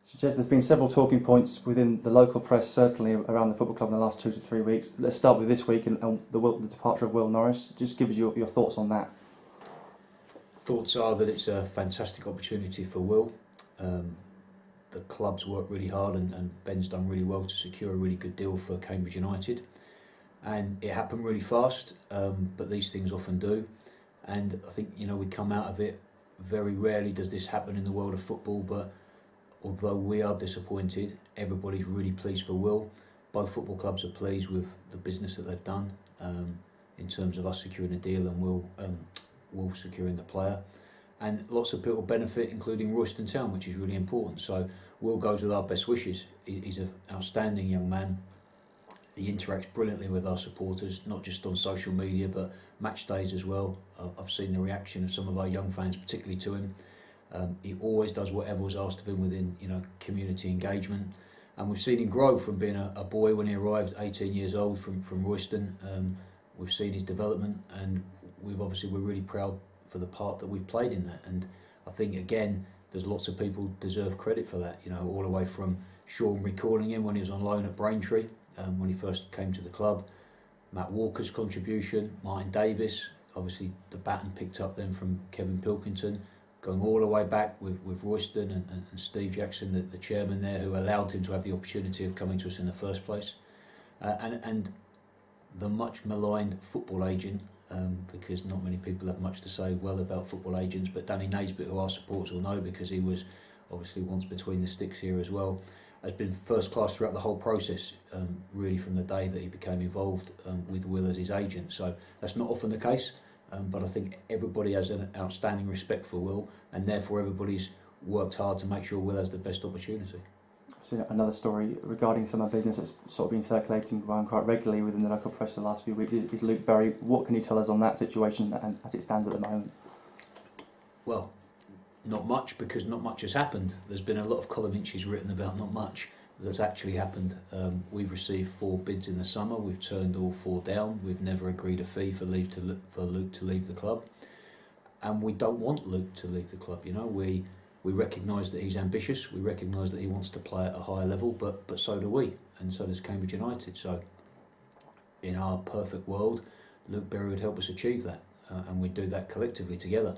Jez, there's been several talking points within the local press, certainly around the football club in the last 2 to 3 weeks. Let's start with this week and the departure of Will Norris. Just give us your thoughts on that. Thoughts are that it's a fantastic opportunity for Will. The club's worked really hard and Ben's done really well to secure a really good deal for Cambridge United. And it happened really fast, but these things often do. And I think, we come out of it, very rarely does this happen in the world of football, but although we are disappointed, everybody's really pleased for Will. Both football clubs are pleased with the business that they've done in terms of us securing a deal and Will securing the player. And lots of people benefit, including Royston Town, which is really important. So Will goes with our best wishes. He's an outstanding young man. He interacts brilliantly with our supporters, not just on social media, but match days as well. I've seen the reaction of some of our young fans, particularly to him. He always does whatever was asked of him within, community engagement. And we've seen him grow from being a boy when he arrived, 18 years old, from Royston. We've seen his development, and we're really proud for the part that we've played in that. And I think, again, there's lots of people deserve credit for that, all the way from Sean recalling him when he was on loan at Braintree, when he first came to the club, Matt Walker's contribution, Martin Davis, obviously the baton picked up then from Kevin Pilkington, going all the way back with Royston and Steve Jackson, the chairman there, who allowed him to have the opportunity of coming to us in the first place. And the much maligned football agent, because not many people have much to say well about football agents, but Danny Naisbitt, who our supporters will know because he was obviously once between the sticks here as well, has been first class throughout the whole process, really from the day that he became involved with Will as his agent. So that's not often the case, but I think everybody has an outstanding respect for Will, and therefore everybody's worked hard to make sure Will has the best opportunity. So another story regarding some of the business that's sort of been circulating around quite regularly within the local press the last few weeks is Luke Berry. What can you tell us on that situation and as it stands at the moment? Well, not much, because not much has happened. There's been a lot of column inches written about not much that's actually happened. We've received 4 bids in the summer. We've turned all 4 down. We've never agreed a fee for Luke to leave the club, and we don't want Luke to leave the club. We recognise that he's ambitious. We recognise that he wants to play at a higher level, but so do we, and so does Cambridge United. So, in our perfect world, Luke Berry would help us achieve that, and we'd do that collectively together.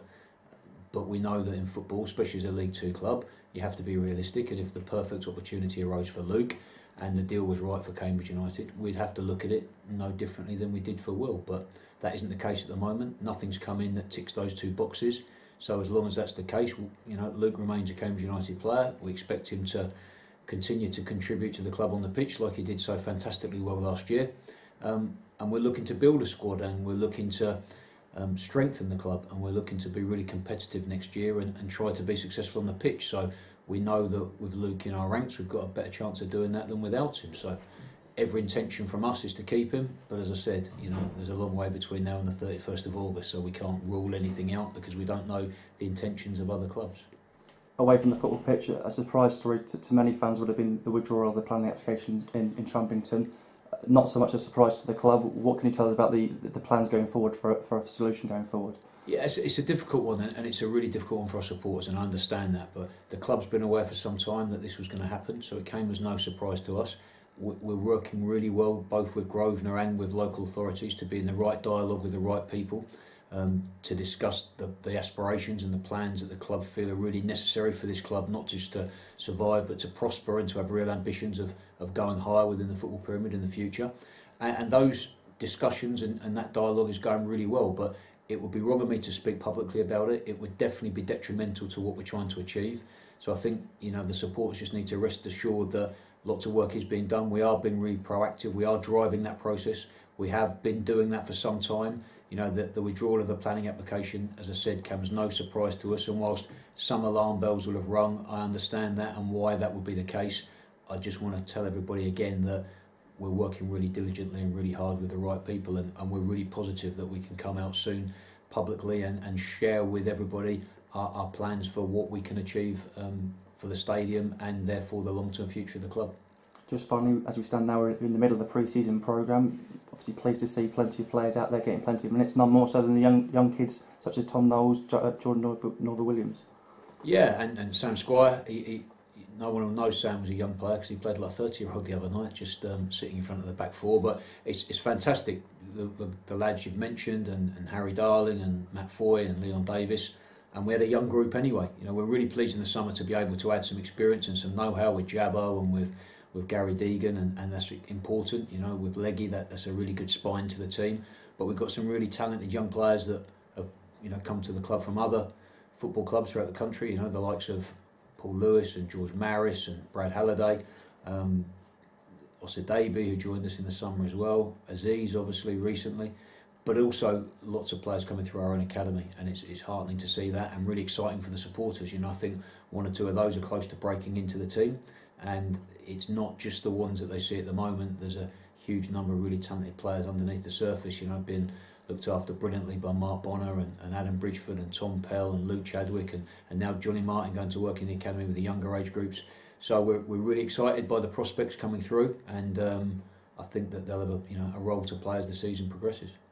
But we know that in football, especially as a League 2 club, you have to be realistic, and if the perfect opportunity arose for Luke and the deal was right for Cambridge United, we'd have to look at it no differently than we did for Will. But that isn't the case at the moment. Nothing's come in that ticks those 2 boxes. So as long as that's the case, Luke remains a Cambridge United player. We expect him to continue to contribute to the club on the pitch like he did so fantastically well last year. And we're looking to build a squad, and we're looking to strengthen the club, and we're looking to be really competitive next year and try to be successful on the pitch. So we know that with Luke in our ranks, we've got a better chance of doing that than without him. So every intention from us is to keep him, but as I said, there's a long way between now and the 31st of August, so we can't rule anything out because we don't know the intentions of other clubs. Away from the football pitch, a surprise story to many fans would have been the withdrawal of the planning application in Trampington. Not so much a surprise to the club. What can you tell us about the plans going forward for a solution going forward? Yeah, it's a difficult one, and it's a really difficult one for our supporters, and I understand that, but the club's been aware for some time that this was going to happen, so it came as no surprise to us. We're working really well, both with Grosvenor and with local authorities, to be in the right dialogue with the right people, to discuss the aspirations and the plans that the club feel are really necessary for this club, not just to survive, but to prosper and to have real ambitions of going higher within the football pyramid in the future. And those discussions and that dialogue is going really well, but it would be wrong of me to speak publicly about it. It would definitely be detrimental to what we're trying to achieve. So I think, the supporters just need to rest assured that lots of work is being done. We are being really proactive. We are driving that process. We have been doing that for some time. The withdrawal of the planning application, as I said, comes no surprise to us. And whilst some alarm bells will have rung, I understand that and why that would be the case. I just want to tell everybody again that we're working really diligently and really hard with the right people, and we're really positive that we can come out soon publicly and share with everybody our plans for what we can achieve for the stadium and therefore the long-term future of the club. Just finally, as we stand now, we're in the middle of the pre-season programme. Obviously pleased to see plenty of players out there getting plenty of minutes, none more so than the young kids such as Tom Knowles, Jordan Norver-Williams. Yeah, and Sam Squire, he no one will know Sam was a young player because he played like a 30-year-old the other night, just sitting in front of the back four. But it's fantastic. The lads you've mentioned, and Harry Darling and Matt Foy and Leon Davis, and we had a young group anyway. You know, we're really pleased in the summer to be able to add some experience and some know-how with Jabbo and with Gary Deegan, and that's important. You know, with Leggy, that's a really good spine to the team. But we've got some really talented young players that have, you know, come to the club from other football clubs throughout the country. You know, the likes of Paul Lewis and George Maris and Brad Halliday, Osadebe, who joined us in the summer as well, Aziz obviously recently, but also lots of players coming through our own academy, and it's heartening to see that, and really exciting for the supporters. You know, I think one or two of those are close to breaking into the team, and it's not just the ones that they see at the moment. There's a huge number of really talented players underneath the surface, you know, being looked after brilliantly by Mark Bonner and Adam Bridgeford and Tom Pell and Luke Chadwick, and now Johnny Martin going to work in the academy with the younger age groups. So we're really excited by the prospects coming through, and I think that they'll have a role to play as the season progresses.